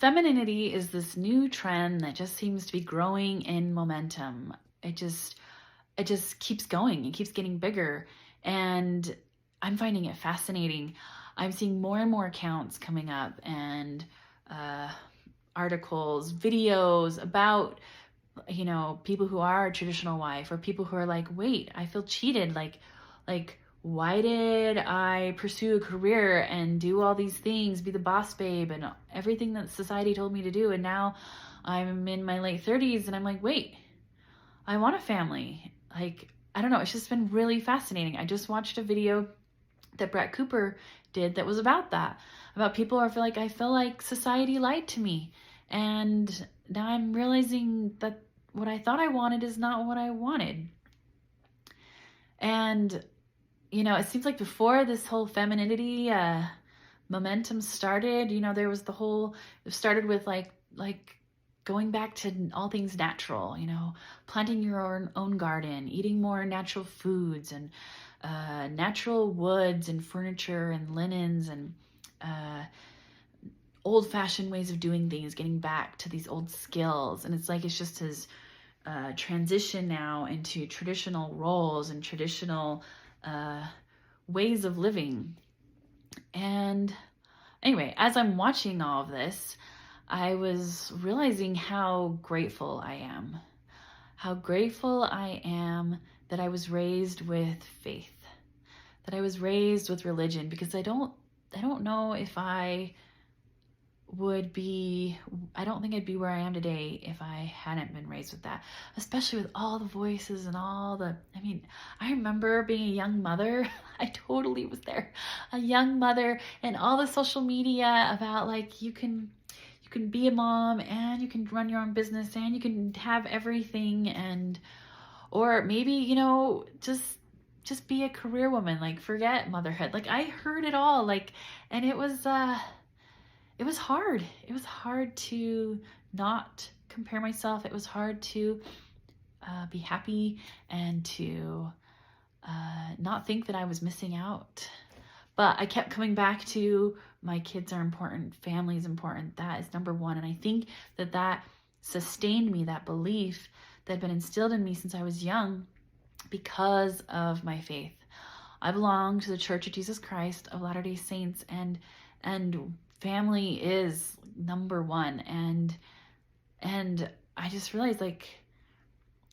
femininity is this new trend that just seems to be growing in momentum. It just keeps going. It keeps getting bigger. And I'm finding it fascinating. I'm seeing more and more accounts coming up and uh, articles, videos about, people who are a traditional wife or people who are like, wait, I feel cheated. Like, why did I pursue a career and do all these things, be the boss babe and everything that society told me to do? And now I'm in my late 30s and I'm like, wait, I want a family. Like, I don't know. It's just been really fascinating. I just watched a video that Brett Cooper did that was about that, about people who I feel like society lied to me. And now I'm realizing that what I thought I wanted is not what I wanted. And, it seems like before this whole femininity momentum started, there was it started with like going back to all things natural, planting your own garden, eating more natural foods and natural woods and furniture and linens and old-fashioned ways of doing things, getting back to these old skills. And it's just his transition now into traditional roles and traditional ways of living. And anyway, as I'm watching all of this, I was realizing how grateful I am. How grateful I am that I was raised with faith, that I was raised with religion, because I don't know if I don't think I'd be where I am today if I hadn't been raised with that, especially with all the voices and I remember being a young mother. I totally was there, a young mother, and all the social media about you can be a mom and you can run your own business and you can have everything, or maybe, just be a career woman, forget motherhood. I heard it all, and it was hard. It was hard to not compare myself. It was hard to be happy and to not think that I was missing out. But I kept coming back to my kids are important, family is important. That is number one. And I think that sustained me, that belief that had been instilled in me since I was young because of my faith. I belong to the Church of Jesus Christ of Latter-day Saints, and family is number one. And I just realized,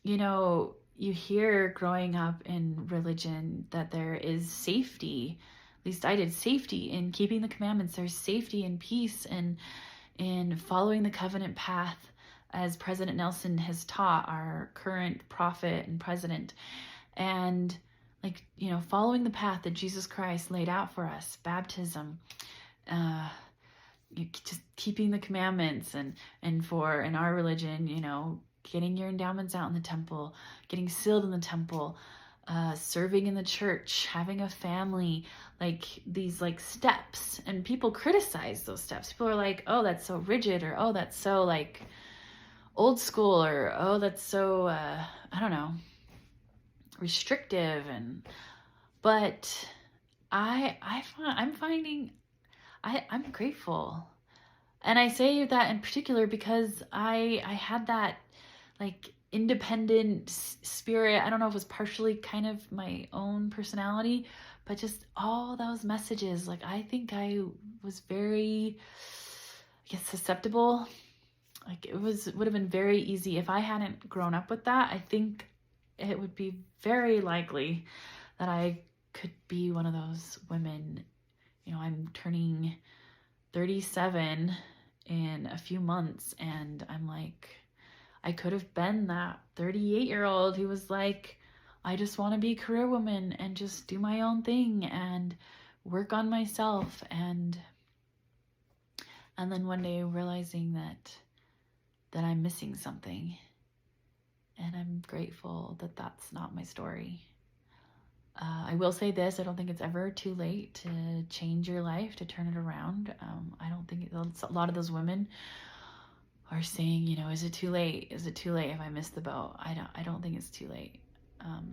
you hear growing up in religion that there is safety. At least I did, safety in keeping the commandments. There's safety and peace and in following the covenant path, as President Nelson has taught, our current prophet and president. And following the path that Jesus Christ laid out for us, baptism, just keeping the commandments, and for in our religion, getting your endowments out in the temple, getting sealed in the temple, serving in the church, having a family, these steps. And people criticize those steps. People are like, oh, that's so rigid, or oh, that's so old school, or oh, that's so I don't know, restrictive. But I'm finding I'm grateful. And I say that in particular because I had that independent spirit. I don't know if it was partially kind of my own personality, but just all those messages. I think I was very, susceptible. Would have been very easy if I hadn't grown up with that. I think it would be very likely that I could be one of those women. I'm turning 37 in a few months, and I'm I could have been that 38-year-old who was I just want to be a career woman and just do my own thing and work on myself, and then one day realizing that I'm missing something. And I'm grateful that that's not my story. I will say this, I don't think it's ever too late to change your life, to turn it around. I don't think a lot of those women are saying, is it too late? Is it too late if I miss the boat? I don't think it's too late.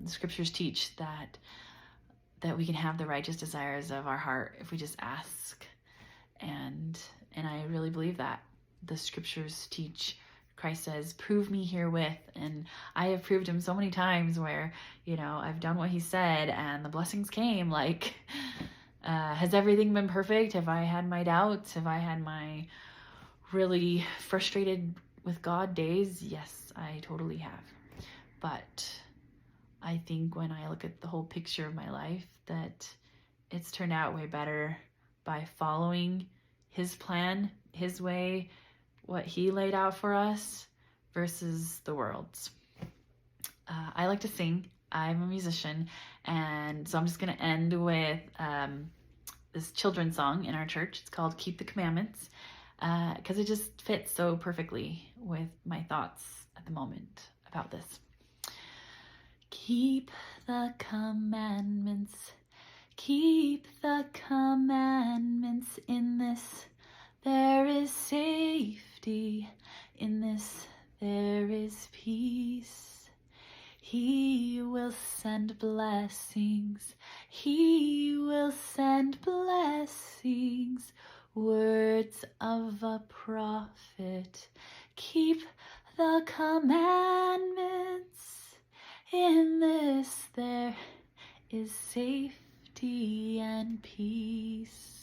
The scriptures teach that we can have the righteous desires of our heart if we just ask. And I really believe that. the scriptures teach. Christ says, prove me herewith. And I have proved him so many times where, I've done what he said and the blessings came. Like, has everything been perfect? Have I had my doubts? Have I had my really frustrated with God days? Yes, I totally have. But I think when I look at the whole picture of my life, that it's turned out way better by following his plan, his way, what he laid out for us versus the world's. I like to sing. I'm a musician, and so I'm just going to end with this children's song in our church. It's called Keep the Commandments, because it just fits so perfectly with my thoughts at the moment about this. Keep the commandments, keep the commandments. In this there is safety, in this there is peace. He will send blessings, he will send blessings, words of a prophet. Keep the commandments. In this there is safety and peace.